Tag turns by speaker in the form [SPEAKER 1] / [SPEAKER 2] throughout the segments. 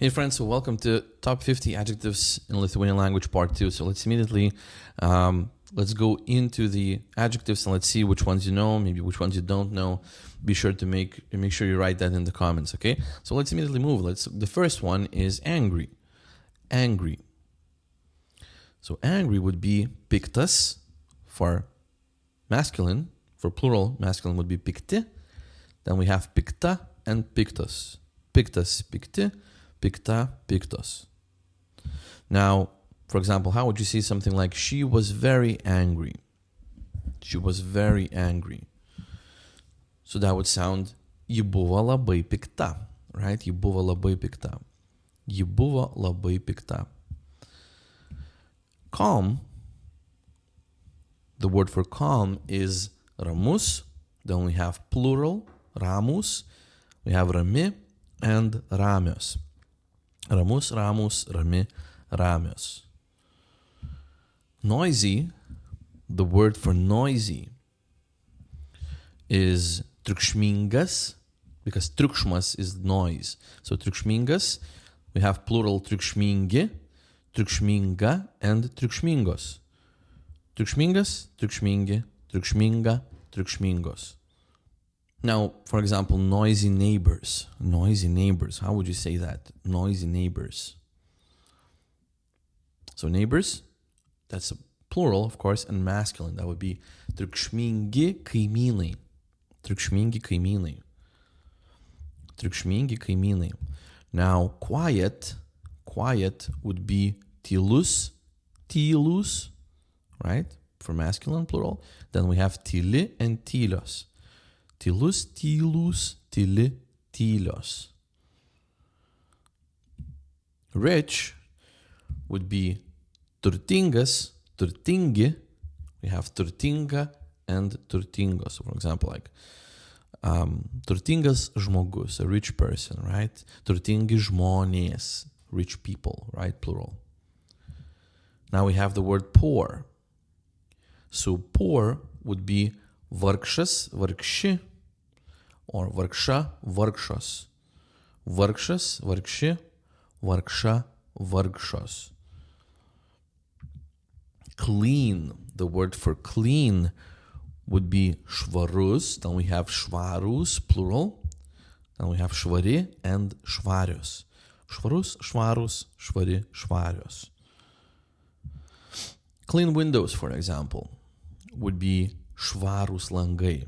[SPEAKER 1] Hey friends, so welcome to Top 50 Adjectives in Lithuanian Language Part 2. So let's immediately, let's go into the adjectives and let's see which ones you know, maybe which ones you don't know. Be sure to make sure you write that in the comments, okay? So let's immediately move. The first one is angry. Angry. So angry would be piktas for masculine. For plural, masculine would be pikti. Then we have pikta and piktos. Piktas, pikti. Pikta, piktos. Now, for example, how would you say something like, she was very angry? She was very angry. So that would sound, ji buvo labai pikta, right? Ji buvo labai pikta. Ji buvo labai pikta. Calm, the word for calm is ramus. Then we have plural, ramus. We have rami and ramios. Ramus, ramus, rami, ramios. Noisy, the word for noisy is triukšmingas, because triukšmas is noise. So triukšmingas, we have plural triukšmingi, triukšminga, and triukšmingos. Triukšmingas, triukšmingi, triukšminga, triukšmingos. Now, for example, noisy neighbors. Noisy neighbors. How would you say that? Noisy neighbors. So neighbors, that's a plural, of course, and masculine. That would be triukšmingi kaimynai. Triukšmingi kaimynai. Triukšmingi kaimynai. Now, quiet would be tylus, tylus, right? For masculine, plural. Then we have tyli and tylios. Tylus, tylus, tyli, tylios. Rich would be turtingas, turtingi. We have turtinga and turtingos. So for example, like turtingas žmogus, a rich person, right? Turtingi žmonės, rich people, right? Plural. Now we have the word poor. So poor would be vargšas, vargši, or vargša, vargšos. Vargšas, vargši, vargša, vargšos. Clean, the word for clean would be švarus. Then we have švarūs, plural. Then we have švari and švarios. Švarus, švarūs, švari, švarios. Clean windows, for example, would be švarūs langai.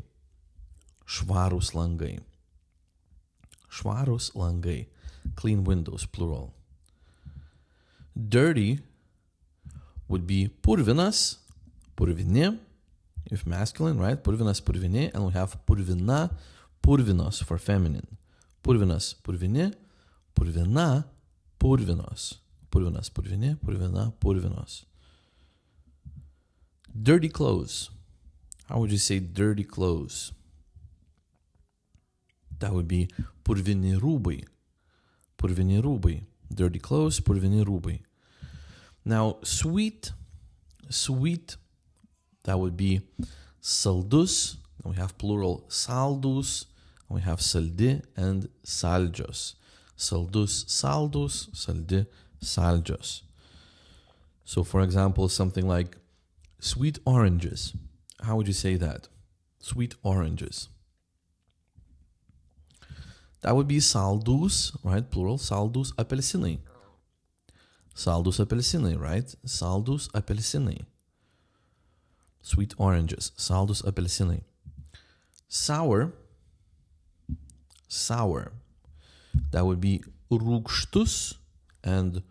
[SPEAKER 1] Švarūs langai. Švarūs langai. Clean windows, plural. Dirty would be purvinas, purvini, if masculine, right? Purvinas, purvini, and we have purvina, purvinos for feminine. Purvinas, purvini, purvina, purvinos. Purvinas, purvini, purvina, purvinos. Dirty clothes. How would you say dirty clothes? That would be purvini rūbai. Purvini rūbai. Dirty clothes, purvini rūbai. Now, sweet, that would be saldus. And we have plural saldus. And we have saldi and saldžios. Saldus, saldus, saldi, saldžios. So, for example, something like sweet oranges. How would you say that? Sweet oranges. That would be saldus, right? Plural, saldus apelsinai. Saldus apelsinai, right? Saldus apelsinai. Sweet oranges, saldus apelsinai. Sour. That would be rūgštus and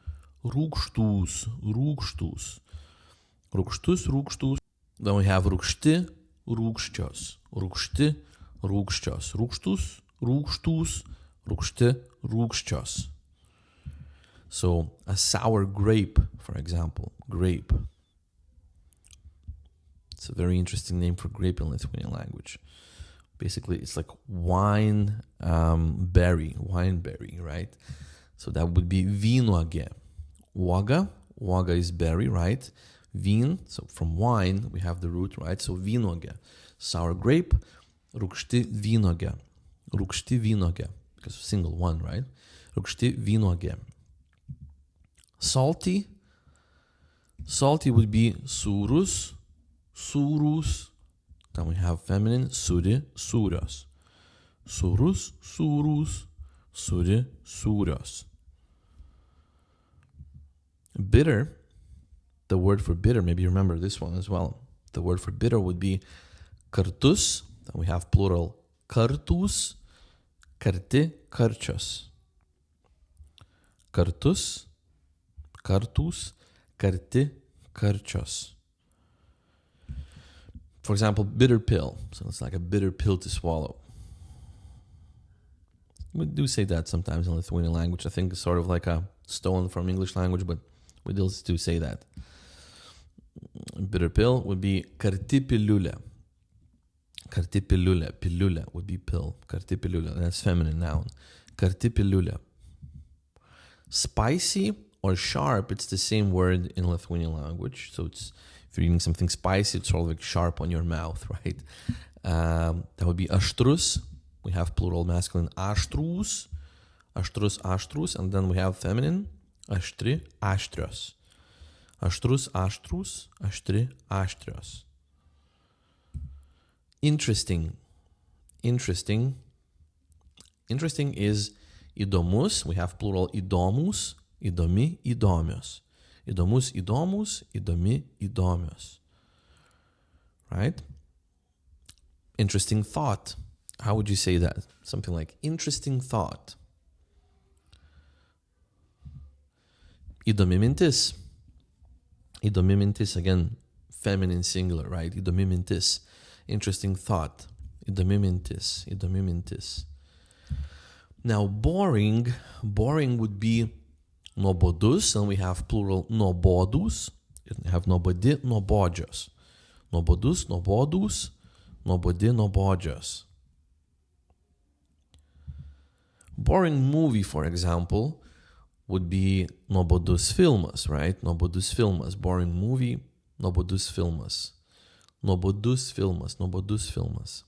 [SPEAKER 1] rūgštus. Rūgštus. Then we have rūgšti, rūgščios. Rūgšti, rūgščios. Rūgštus, rūgštus, rūgšti, rūgščios. So a sour grape, for example, grape. It's a very interesting name for grape in Lithuanian language. Basically, it's like wine berry, right? So that would be vynuogė. Uoga is berry, right? Vyn, so from wine, we have the root, right? So vynuogė. Sour grape, rūgšti vynuogė. Rūgšti vynuogė, because single one, right? Rūgšti vynuogė. Salty. Salty would be sūrus, sūrus. Then we have feminine, sūri, sūrios. Sūrus, sūrus, sūri, sūrios. Bitter, the word for bitter, maybe you remember this one as well. The word for bitter would be kartus. Then we have plural kartus, karti, karčios. Kartus, kartus, karti, karčios. For example, bitter pill. So it's like a bitter pill to swallow. We do say that sometimes in Lithuanian language. I think it's sort of like a stolen from English language, but we do say that. Bitter pill would be karti piliulė. Karti piliulė. Piliulė would be pill. Karti piliulė. That's feminine noun. Karti piliulė. Spicy or sharp, it's the same word in Lithuanian language. So it's, if you're eating something spicy, it's sort of like sharp on your mouth, right? That would be aštrus. We have plural masculine aštrus. Aštrus, aštrus. And then we have feminine aštri, aštrios. Aštrus, aštrus, aštri, aštrios. Interesting. Interesting. Interesting is įdomus. We have plural įdomus, įdomi, įdomios. Įdomus, įdomus, įdomi, įdomios. Right? Interesting thought. How would you say that? Something like interesting thought. Įdomi mintis. Įdomi mintis, again, feminine singular, right? Įdomi mintis. Interesting thought. Įdomi mintis. Įdomi mintis. Now, boring. Boring would be nuobodus, and we have plural nuobodus. We have nuobodi, nuobodžios. Nuobodus, nuobodus, nuobodi, nuobodžios. Boring movie, for example, would be nuobodus filmas, right? Nuobodus filmas. Boring movie, nuobodus filmas. Nuobodus filmas, nuobodus filmas.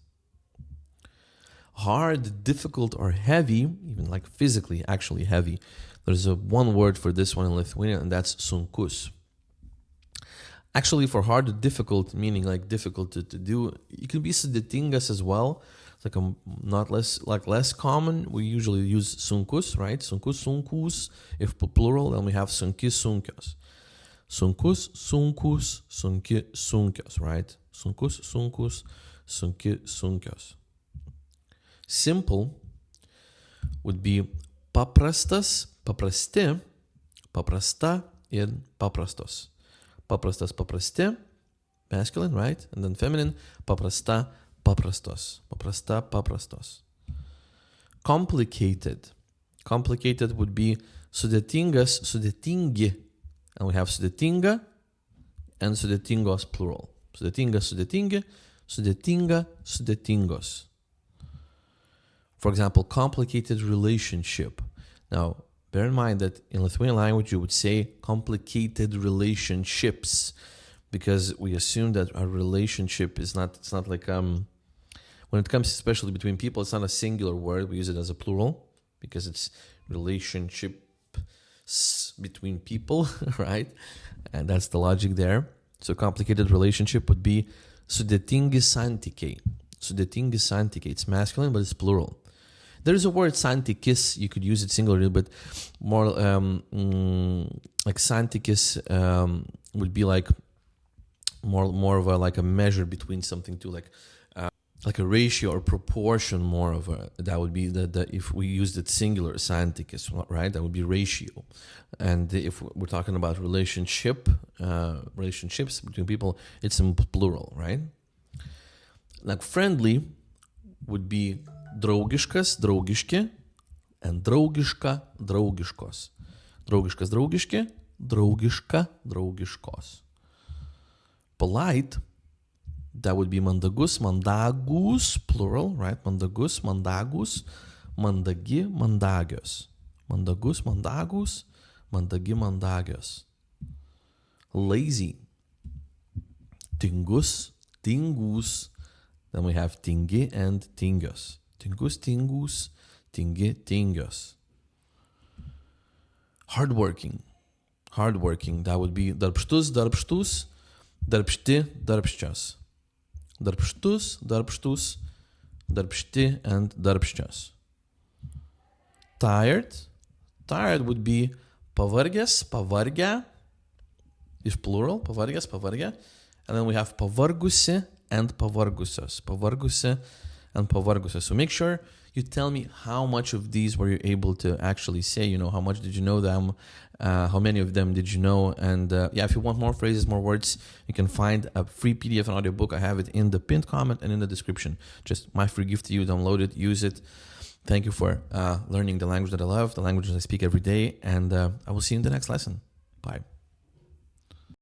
[SPEAKER 1] Hard, difficult, or heavy, even like physically actually heavy. There's one word for this one in Lithuanian, and that's sunkus. Actually, for hard or difficult, meaning like difficult to do, it can be sudėtingas as well. It's like less common. We usually use sunkus, right? Sunkus, sunkus. If plural, then we have sunki, sunkios. Sunkus, sunkus, sunki, sunkios, right? Sunkus, sunkus, sunki, sunkios. Simple would be paprastas, paprasti, paprasta, and paprastos. Paprastas, paprasti, masculine, right? And then feminine, paprasta, paprastos. Paprasta, paprastos. Complicated. Complicated would be sudėtingas, sudėtingi. And we have sudėtinga and sudėtingos plural. Sudėtingas, sudėtingi, sudėtinga, sudėtingos. For example, complicated relationship. Now, bear in mind that in Lithuanian language, you would say complicated relationships because we assume that a relationship is not, it's not like, when it comes especially between people, it's not a singular word. We use it as a plural because it's relationships between people, right? And that's the logic there. So complicated relationship would be sudėtingi santykiai. Sudėtingi santykiai. It's masculine, but it's plural. There's a word santykis, you could use it singularly, but more like santykis would be like more of a like a measure between something to like a ratio or proportion more of a, that would be the if we used it singular santykis, right? That would be ratio. And if we're talking about relationships between people, it's in plural, right? Like friendly would be draugiškas, draugiški, and draugiška, draugiškos. Draugiškas, draugiški, draugiška, draugiškos. Polite, that would be mandagus, mandagus, plural, right? Mandagus, mandagus, mandagi, mandagios. Mandagus, mandagus, mandagi, mandagios. Lazy, tingus, tingus. Then we have tingi and tingios. Tingus, tingus, tingi, tingios. Hardworking. Hardworking. That would be darbštus, darbštus, darbšti, darbščios. Darbštus, darbštus, darbšti, and darbščios. Tired. Tired would be pavargęs, pavargę, is plural, pavargęs, pavargę. And then we have pavargusi and pavargusios. Pavargusi and pavargusios. So make sure you tell me how much of these were you able to actually say, you know, how much did you know them, how many of them did you know, and yeah, if you want more phrases, more words, you can find a free PDF and audiobook. I have it in the pinned comment and in the description. Just my free gift to you, download it, use it. Thank you for learning the language that I love, the languages I speak every day, and I will see you in the next lesson. Bye.